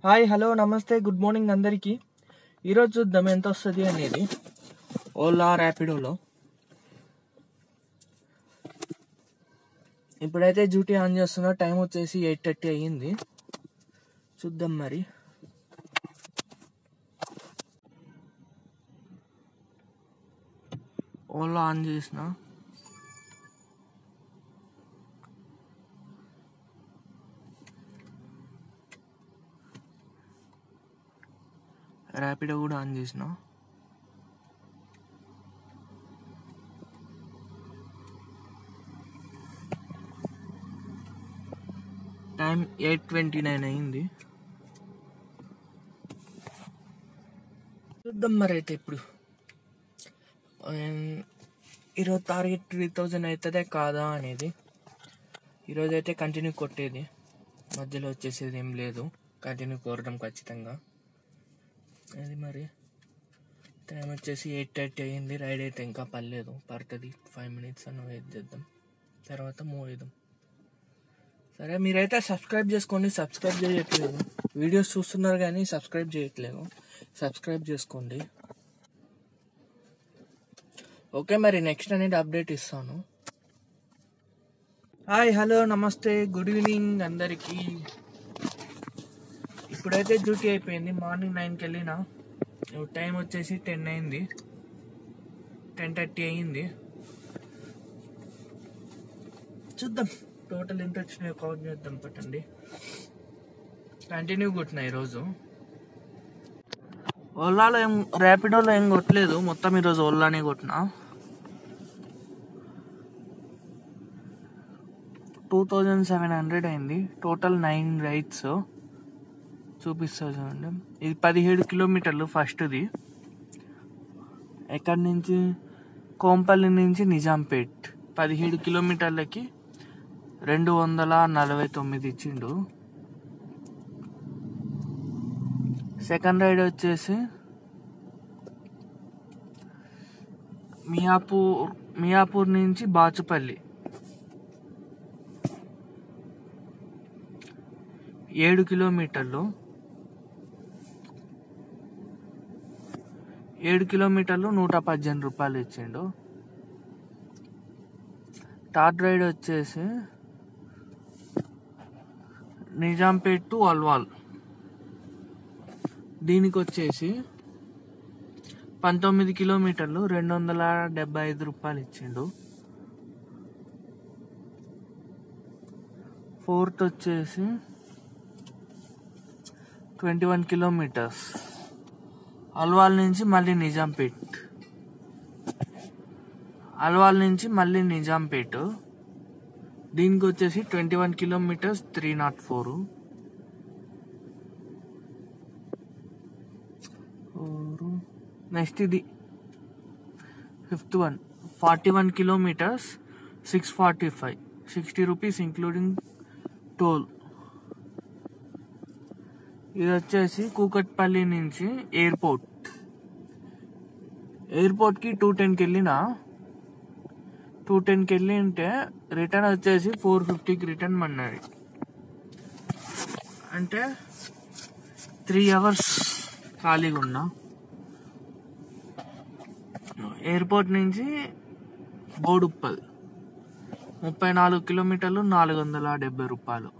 Hi hello నమస్తే good morning అందరికీ. ఈరోజు చూద్దాం ఎంత వస్తుంది అనేది ఓలా ర్యాపిడోలో. ఇప్పుడైతే డ్యూటీ ఆన్ చేస్తున్నా. టైం వచ్చేసి 8:30 అయ్యింది. చూద్దాం మరి. ఓలా ఆన్ చేసిన. ర్యాపిడో కూడా ఆన్ చేసిన. టైం 8:29 అయింది. చూద్దాం మరి అయితే ఇప్పుడు ఈరోజు టార్గెట్ 3000 అవుతుందే కాదా అనేది. ఈరోజు అయితే కంటిన్యూ కొట్టేది, మధ్యలో వచ్చేసేది ఏం లేదు. కంటిన్యూ కోరడం ఖచ్చితంగా. అది మరి టైం వచ్చేసి 8:30 అయ్యింది. రైడ్ అయితే ఇంకా పడుతుంది. 5 minutes అన్న వెయిట్ చేద్దాం, తర్వాత మూవ్ అవుదాం. సరే, మీరైతే సబ్స్క్రైబ్ చేసుకోండి. సబ్స్క్రైబ్ చేయట్లేదు, వీడియోస్ చూస్తున్నారు కానీ సబ్స్క్రైబ్ చేయట్లేదు. సబ్స్క్రైబ్ చేసుకోండి. ఓకే, మరి నెక్స్ట్ అనేది అప్డేట్ ఇస్తాను. హాయ్ హలో నమస్తే గుడ్ ఈవినింగ్ అందరికీ. ఇప్పుడైతే డ్యూటీ అయిపోయింది. మార్నింగ్ 9కి వెళ్ళిన. టైం వచ్చేసి 10 అయింది. 10:30 అయింది. చూద్దాం టోటల్ ఎంత వచ్చినాయో కౌంట్ చేద్దాం. పట్టండి. కంటిన్యూ కొట్టినా ఈరోజు. ఓలాలో ర్యాపిడోలో ఏం కొట్టలేదు. మొత్తం ఈరోజు ఓలానే కొట్టిన. 2700 అయింది. టోటల్ 9 రైడ్స్ చూపిస్తా చూడండి. ఇది 17 కిలోమీటర్లు ఫస్ట్ది. ఎక్కడి నుంచి? కోంపల్లి నుంచి నిజాంపేట్ 17 కిలోమీటర్లకి 249 ఇచ్చిండు. సెకండ్ రైడ్ వచ్చేసి మియాపూర్ నుంచి బాచుపల్లి 7 కిలోమీటర్లు. 7 కిలోమీటర్లు 118 రూపాయలు ఇచ్చిండు. థర్డ్ రైడ్ వచ్చేసి నిజాంపేట్ టు అల్వాల్. దీనికి వచ్చేసి 19 కిలోమీటర్లు 275 రూపాయలు ఇచ్చిండు. ఫోర్త్ వచ్చేసి 21 కిలోమీటర్స్ అల్వాల్ నుంచి మళ్ళీ నిజాంపేట్. అల్వాల్ నుంచి మళ్ళీ నిజాంపేట్. దీనికి వచ్చేసి 21 కిలోమీటర్స్ 304. నెక్స్ట్ ఇది fifth one 41 kilometres 645, 60 rupees including toll. ఇది వచ్చేసి కూకట్పల్లి నుంచి ఎయిర్పోర్ట్కి 210కి వెళ్ళిన. 210కి వెళ్ళి ఉంటే రిటర్న్ వచ్చేసి 450కి రిటర్న్ అన్నది. అంటే 3 hours ఖాళీగా ఉన్నా. ఎయిర్పోర్ట్ నుంచి బోడుప్పల్ 34 కిలోమీటర్లు 470 రూపాయలు.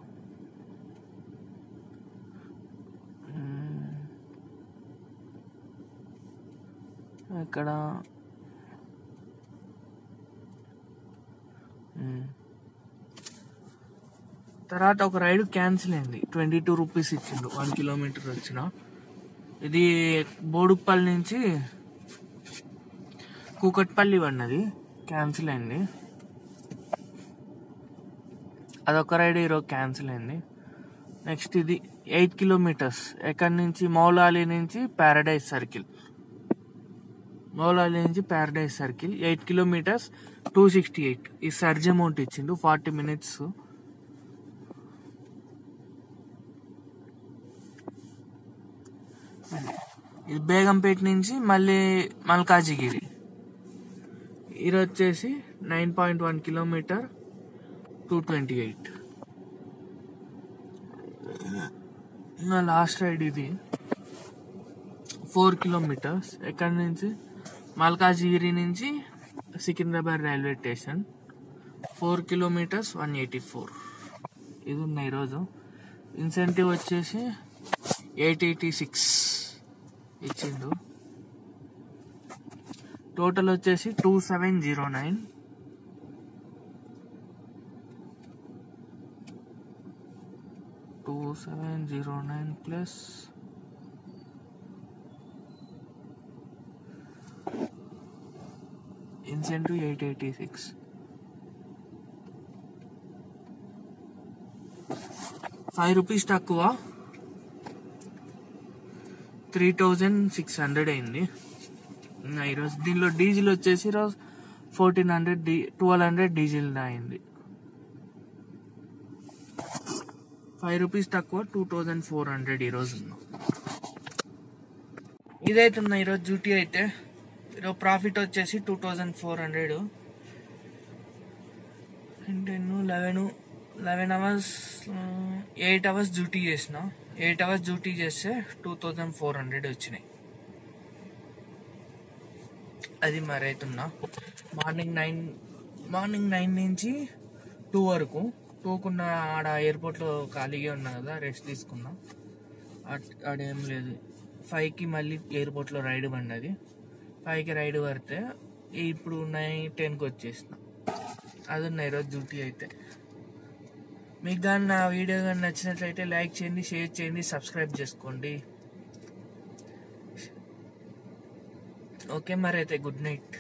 ఇక్కడ తర్వాత ఒక రైడ్ క్యాన్సిల్ అయింది. 22 రూపీస్ ఇచ్చిండు 1 కిలోమీటర్ వచ్చిన. ఇది బోడుప్పల్ నుంచి కూకట్పల్లి అన్నది, క్యాన్సిల్ అయింది. అదొక రైడ్ ఈరోజు క్యాన్సిల్ అయింది. నెక్స్ట్ ఇది 8 కిలోమీటర్స్ ఎక్కడి నుంచి? మౌలాలి నుంచి ప్యారడైజ్ సర్కిల్. 8 కిలోమీటర్స్ 268. ఈ సర్జ్ అమౌంట్ ఇచ్చిండు 40 minutes. ఇది బేగంపేట నుంచి మళ్ళీ మల్కాజిగిరి. ఇది వచ్చేసి 9.1 కిలోమీటర్ 228. నా లాస్ట్ రైడ్ ఇది 4 కిలోమీటర్స్. ఎక్కడి నుంచి? మల్కాజిగిరి నుంచి సికింద్రాబాద్ రైల్వే స్టేషన్ 4 కిలోమీటర్స్ 184. ఇది ఉంది ఈరోజు. ఇన్సెంటివ్ వచ్చేసి 886 ఇచ్చిండు. టోటల్ వచ్చేసి 2709. Plus incentive 886. ₹5 తక్కువ 3600 అయింది ఈరోజు. దీనిలో డీజిల్ వచ్చేసి ఈరోజు 1200 డీజిల్ అయింది. ₹5 తక్కువ 2400 ఈరోజు ఉన్నాం. ఇదైతే ఉన్నా ఈరోజు డ్యూటీ అయితే. ఈరోజు ప్రాఫిట్ వచ్చేసి 2400. 11 అవర్స్ 8 అవర్స్ డ్యూటీ చేసిన. 8 అవర్స్ డ్యూటీ చేస్తే 2400 వచ్చినాయి. అది మరి అవుతున్నా. మార్నింగ్ 9 నుంచి 2 వరకు. 2కున్న ఆడ ఎయిర్పోర్ట్లో ఖాళీగా ఉన్నా కదా, రెస్ట్ తీసుకున్నా. ఆడేం లేదు. 5కి మళ్ళీ ఎయిర్పోర్ట్లో రైడ్ పడినది. 5కి రైడ్ పడితే ఇప్పుడు 9-10కి వచ్చేసిన. అది ఉన్న ఈరోజు డ్యూటీ అయితే. మీకు కానీ నా వీడియో కానీ నచ్చినట్లయితే లైక్ చేయండి, షేర్ చేయండి, సబ్స్క్రైబ్ చేసుకోండి. ఓకే మరి అయితే గుడ్ నైట్.